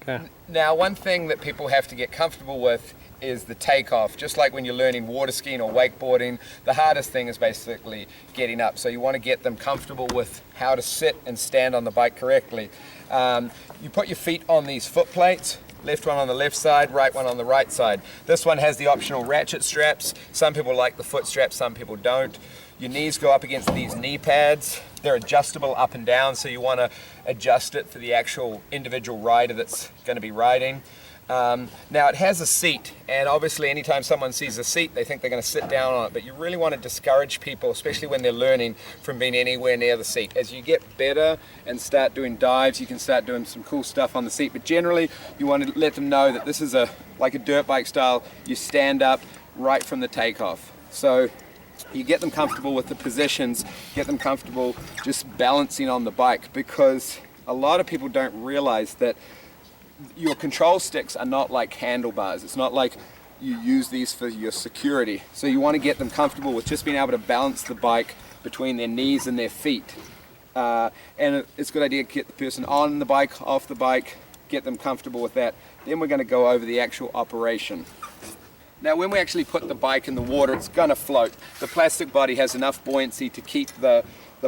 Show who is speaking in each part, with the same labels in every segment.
Speaker 1: Okay.
Speaker 2: Now, one thing that people have to get comfortable with is the takeoff. Just like when you're learning water skiing or wakeboarding, the hardest thing is basically getting up. So you want to get them comfortable with how to sit and stand on the bike correctly. You put your feet on these foot plates, left one on the left side, right one on the right side. This one has the optional ratchet straps. Some people like the foot straps, some people don't. Your knees go up against these knee pads. They're adjustable up and down, so you want to adjust it for the actual individual rider that's going to be riding. Now it has a seat, and obviously anytime someone sees a seat they think they're going to sit down on it, but you really want to discourage people, especially when they're learning, from being anywhere near the seat. As you get better and start doing dives, you can start doing some cool stuff on the seat, but generally you want to let them know that this is like a dirt bike style. You stand up right from the takeoff. So you get them comfortable with the positions, get them comfortable just balancing on the bike, because a lot of people don't realize that your control sticks are not like handlebars. It's not like you use these for your security. So you want to get them comfortable with just being able to balance the bike between their knees and their feet. And it's a good idea to get the person on the bike, off the bike, get them comfortable with that. Then we're going to go over the actual operation. Now when we actually put the bike in the water, it's going to float. The plastic body has enough buoyancy to keep the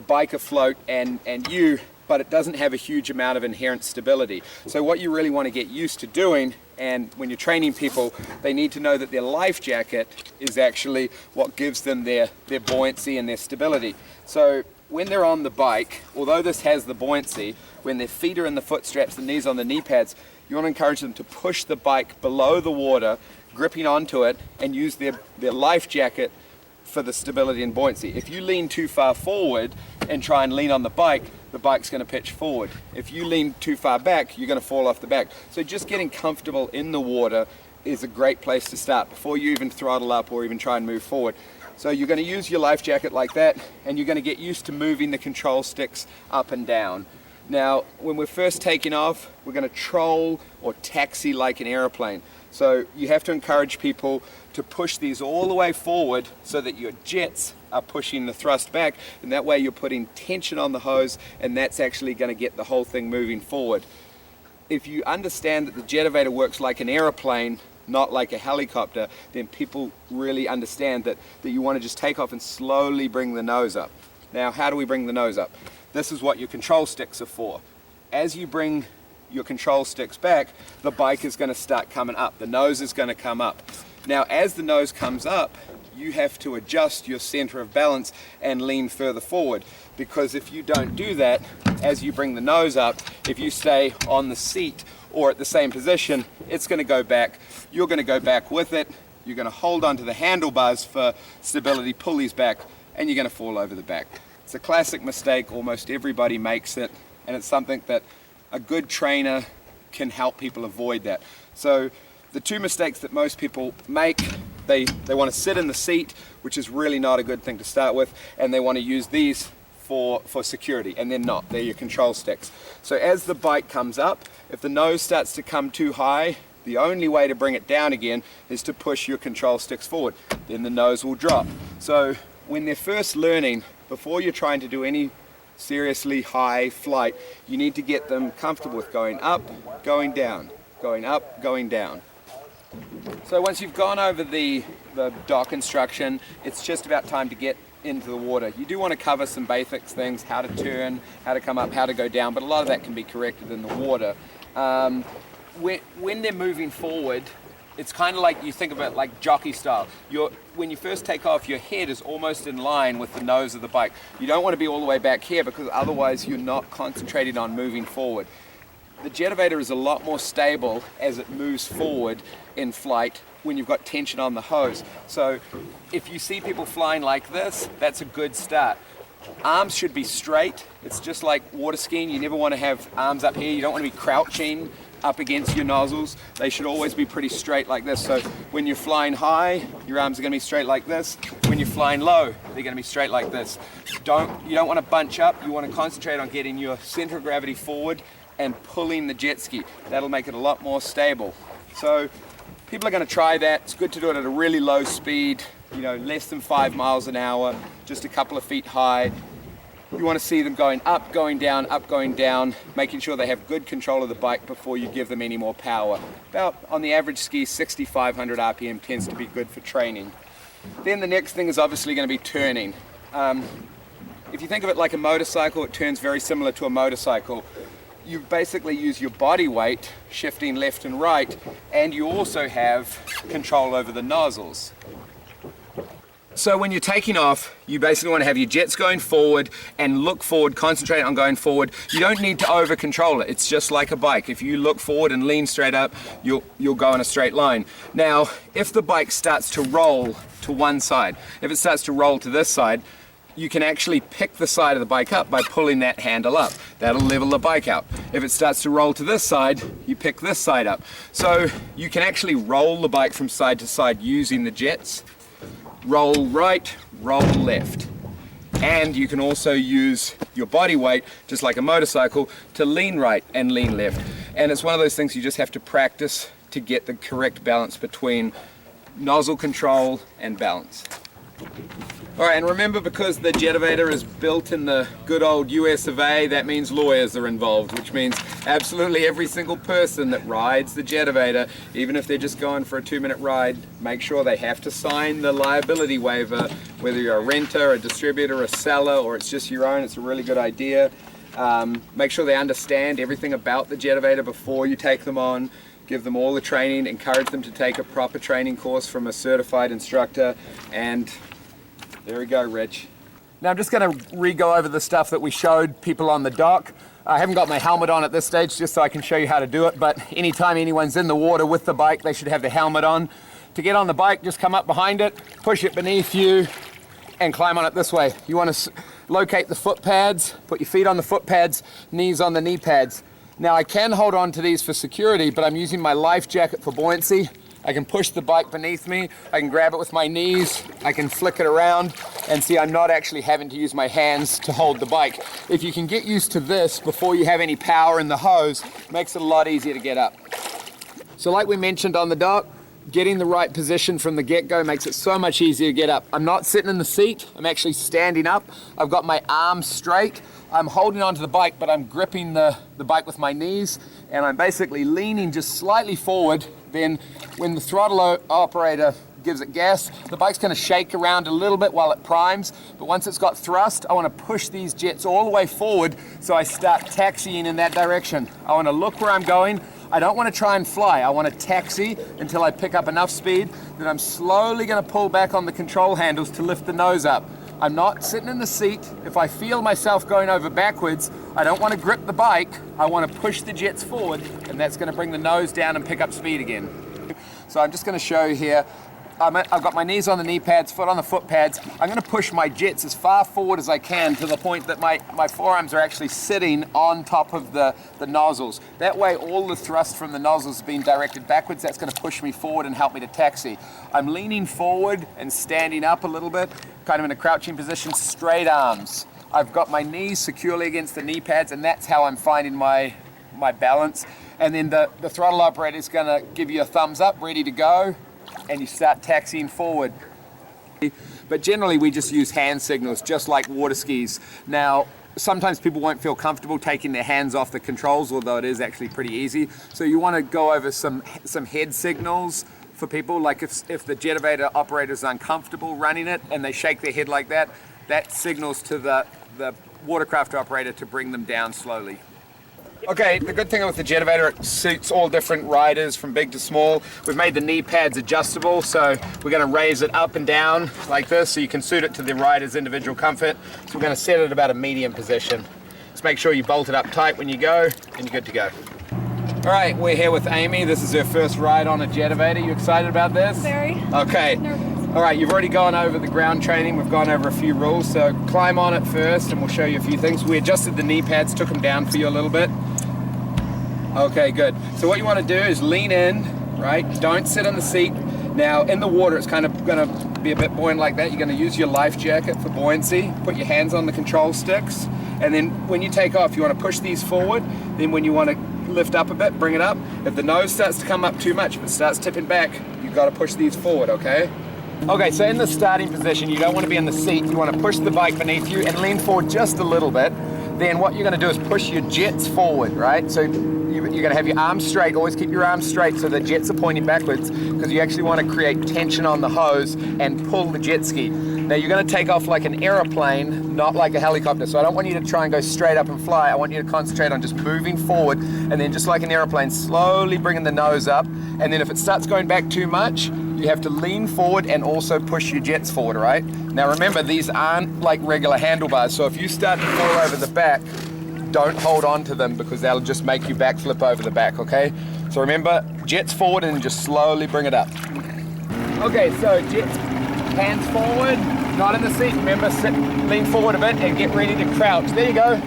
Speaker 2: bike afloat and you, but it doesn't have a huge amount of inherent stability. So what you really want to get used to doing, and when you're training people, they need to know that their life jacket is actually what gives them their buoyancy and their stability. So when they're on the bike, although this has the buoyancy, when their feet are in the foot straps, the knees on the knee pads, you want to encourage them to push the bike below the water, gripping onto it, and use their life jacket for the stability and buoyancy. If you lean too far forward and try and lean on the bike's going to pitch forward. If you lean too far back, you're going to fall off the back. So just getting comfortable in the water is a great place to start before you even throttle up or even try and move forward. So you're going to use your life jacket like that, and you're going to get used to moving the control sticks up and down. Now, when we're first taking off, we're going to troll or taxi like an airplane. So you have to encourage people to push these all the way forward so that your jets are pushing the thrust back, and that way you're putting tension on the hose, and that's actually going to get the whole thing moving forward. If you understand that the Jetovator works like an airplane, not like a helicopter, then people really understand that you want to just take off and slowly bring the nose up. Now, how do we bring the nose up? This is what your control sticks are for. As you bring your control sticks back, the bike is going to start coming up. The nose is going to come up. Now, as the nose comes up, you have to adjust your center of balance and lean further forward, because if you don't do that, as you bring the nose up, if you stay on the seat or at the same position, it's going to go back. You're going to go back with it. You're going to hold onto the handlebars for stability, pull these back, and you're going to fall over the back. It's a classic mistake. Almost everybody makes it, and it's something that a good trainer can help people avoid that. So the two mistakes that most people make, they want to sit in the seat, which is really not a good thing to start with, and they want to use these for security, and they're not. They're your control sticks. So as the bike comes up, if the nose starts to come too high, the only way to bring it down again is to push your control sticks forward. Then the nose will drop. So when they're first learning, before you're trying to do any seriously high flight, you need to get them comfortable with going up, going down, going up, going down. So once you've gone over the dock instruction, it's just about time to get into the water. You do want to cover some basic things, how to turn, how to come up, how to go down, but a lot of that can be corrected in the water. When they're moving forward, it's kind of like, you think of it like jockey style. When you first take off, your head is almost in line with the nose of the bike. You don't want to be all the way back here, because otherwise you're not concentrating on moving forward. The Jetovator is a lot more stable as it moves forward in flight when you've got tension on the hose. So if you see people flying like this, that's a good start. Arms should be straight. It's just like water skiing. You never want to have arms up here. You don't want to be crouching up against your nozzles. They should always be pretty straight like this. So when you're flying high, your arms are going to be straight like this. When you're flying low, they're going to be straight like this. You don't want to bunch up. You want to concentrate on getting your center of gravity forward and pulling the jet ski. That'll make it a lot more stable. So people are going to try that. It's good to do it at a really low speed, less than 5 miles an hour, just a couple of feet high. You want to see them going up, going down, making sure they have good control of the bike before you give them any more power. About, on the average ski, 6,500 RPM tends to be good for training. Then the next thing is obviously going to be turning. If you think of it like a motorcycle, it turns very similar to a motorcycle. You basically use your body weight shifting left and right, and you also have control over the nozzles. So when you're taking off, you basically want to have your jets going forward and look forward, concentrate on going forward. You don't need to over control it. It's just like a bike. If you look forward and lean straight up, you'll go in a straight line. Now, if the bike starts to roll to one side, if it starts to roll to this side, you can actually pick the side of the bike up by pulling that handle up. That'll level the bike out. If it starts to roll to this side, you pick this side up. So you can actually roll the bike from side to side using the jets. Roll right, roll left. And you can also use your body weight, just like a motorcycle, to lean right and lean left. And it's one of those things you just have to practice to get the correct balance between nozzle control and balance. All right, and remember, because the Jetovator is built in the good old US of A, that means lawyers are involved, which means absolutely every single person that rides the Jetovator, even if they're just going for a 2-minute ride, make sure they have to sign the liability waiver, whether you're a renter, a distributor, a seller, or it's just your own. It's a really good idea. Make sure they understand everything about the Jetovator before you take them on. Give them all the training, encourage them to take a proper training course from a certified instructor, and there we go, Rich. Now I'm just going to re-go over the stuff that we showed people on the dock. I haven't got my helmet on at this stage just so I can show you how to do it, but anytime anyone's in the water with the bike, they should have the helmet on. To get on the bike, just come up behind it, push it beneath you, and climb on it this way. You want to locate the foot pads, put your feet on the foot pads, knees on the knee pads. Now I can hold on to these for security, but I'm using my life jacket for buoyancy. I can push the bike beneath me, I can grab it with my knees, I can flick it around, and see, I'm not actually having to use my hands to hold the bike. If you can get used to this before you have any power in the hose, it makes it a lot easier to get up. So like we mentioned on the dock, getting the right position from the get-go makes it so much easier to get up. I'm not sitting in the seat, I'm actually standing up. I've got my arms straight. I'm holding onto the bike, but I'm gripping the bike with my knees, and I'm basically leaning just slightly forward. Then when the throttle operator gives it gas, the bike's going to shake around a little bit while it primes, but once it's got thrust, I want to push these jets all the way forward so I start taxiing in that direction. I want to look where I'm going. I don't want to try and fly. I want to taxi until I pick up enough speed. Then I'm slowly going to pull back on the control handles to lift the nose up. I'm not sitting in the seat. If I feel myself going over backwards, I don't want to grip the bike. I want to push the jets forward, and that's going to bring the nose down and pick up speed again. So I'm just going to show you here. I've got my knees on the knee pads, foot on the foot pads. I'm going to push my jets as far forward as I can to the point that my forearms are actually sitting on top of the nozzles. That way all the thrust from the nozzles is being directed backwards. That's going to push me forward and help me to taxi. I'm leaning forward and standing up a little bit, kind of in a crouching position, straight arms. I've got my knees securely against the knee pads, and that's how I'm finding my balance. And then the throttle operator is going to give you a thumbs up, ready to go, and you start taxiing forward. But generally we just use hand signals, just like water skis. Now, sometimes people won't feel comfortable taking their hands off the controls, although it is actually pretty easy. So you want to go over some head signals for people, like if the Jetovator operator is uncomfortable running it and they shake their head like that, that signals to the watercraft operator to bring them down slowly. Okay, the good thing with the Jetovator, it suits all different riders from big to small. We've made the knee pads adjustable, so we're going to raise it up and down like this so you can suit it to the rider's individual comfort. So we're going to set it about a medium position. Just make sure you bolt it up tight when you go, and you're good to go. All right, we're here with Amy. This is her first ride on a Jetovator. You excited about this?
Speaker 1: Very.
Speaker 2: Okay.
Speaker 1: Nervous.
Speaker 2: All right, you've already gone over the ground training. We've gone over a few rules, so climb on it first and we'll show you a few things. We adjusted the knee pads, took them down for you a little bit. Okay, good. So what you want to do is lean in, right? Don't sit on the seat. Now, in the water, it's kind of going to be a bit buoyant like that. You're going to use your life jacket for buoyancy. Put your hands on the control sticks. And then when you take off, you want to push these forward. Then when you want to lift up a bit, bring it up. If the nose starts to come up too much, if it starts tipping back, you've got to push these forward, okay? Okay, so in the starting position, you don't want to be in the seat. You want to push the bike beneath you and lean forward just a little bit. Then what you're going to do is push your jets forward, right? So you're going to have your arms straight. Always keep your arms straight so the jets are pointing backwards, because you actually want to create tension on the hose and pull the jet ski. Now you're going to take off like an aeroplane, not like a helicopter. So I don't want you to try and go straight up and fly. I want you to concentrate on just moving forward, and then just like an aeroplane, slowly bringing the nose up. And then if it starts going back too much, you have to lean forward and also push your jets forward, right? Now remember, these aren't like regular handlebars, so if you start to fall over the back, don't hold on to them, because that'll just make you backflip over the back, okay? So remember, jets forward and just slowly bring it up. Okay, so jets, hands forward, not in the seat. Remember, sit, lean forward a bit and get ready to crouch. There you go.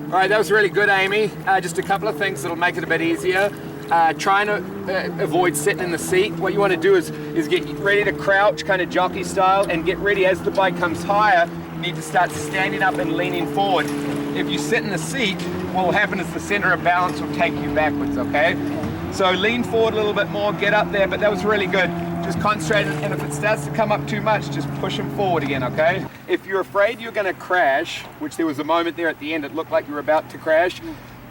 Speaker 2: All right, that was really good, Amy. Just a couple of things that'll make it a bit easier. Trying to avoid sitting in the seat. What you want to do is get ready to crouch, kind of jockey style, and get ready as the bike comes higher. You need to start standing up and leaning forward. If you sit in the seat, what will happen is the center of balance will take you backwards, okay? So lean forward a little bit more, get up there, but that was really good. Just concentrate, and if it starts to come up too much, just push them forward again, okay? If you're afraid you're gonna crash, which there was a moment there at the end, it looked like you were about to crash,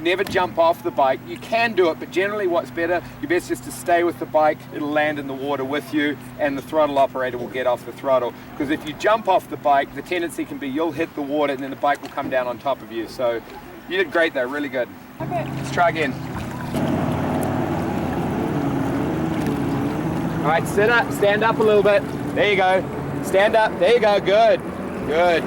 Speaker 2: never jump off the bike. You can do it, but generally what's better, you're best just to stay with the bike, it'll land in the water with you, and the throttle operator will get off the throttle. Because if you jump off the bike, the tendency can be you'll hit the water and then the bike will come down on top of you. So you did great though, really good. Okay. Let's try again. All right, sit up, stand up a little bit. There you go. Stand up, there you go, good, good.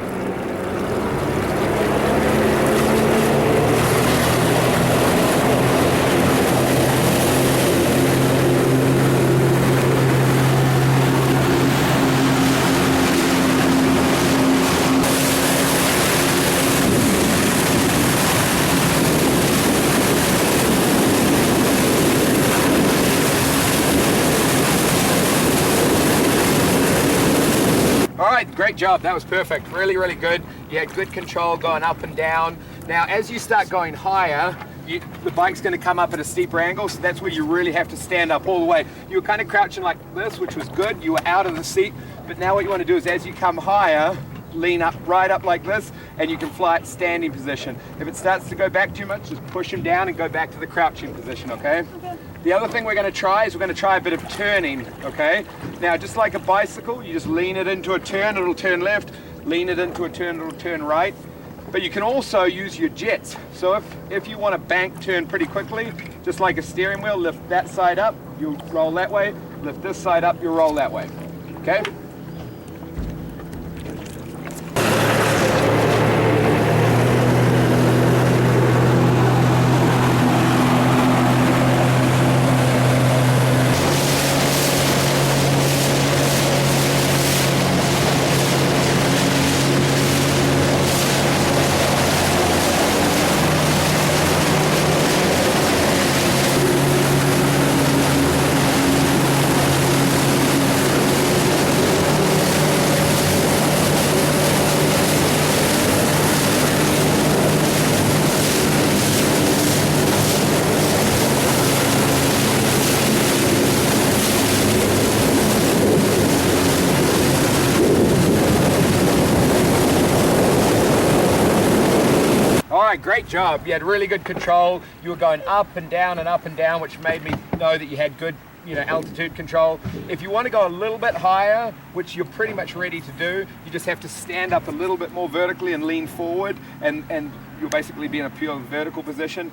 Speaker 2: Great job, that was perfect, really, really good. You had good control going up and down. Now, as you start going higher, the bike's gonna come up at a steeper angle, so that's where you really have to stand up all the way. You were kind of crouching like this, which was good. You were out of the seat, but now what you wanna do is as you come higher, lean up, right up like this, and you can fly at standing position. If it starts to go back too much, just push them down and go back to the crouching position, okay? The other thing we're going to try is we're going to try a bit of turning, okay? Now, just like a bicycle, you just lean it into a turn, it'll turn left, lean it into a turn, it'll turn right. But you can also use your jets. So if you want to bank turn pretty quickly, just like a steering wheel, lift that side up, you'll roll that way, lift this side up, you'll roll that way, okay? Great job. You had really good control. You were going up and down, which made me know that you had good, altitude control. If you want to go a little bit higher, which you're pretty much ready to do, you just have to stand up a little bit more vertically and lean forward, and you'll basically be in a pure vertical position.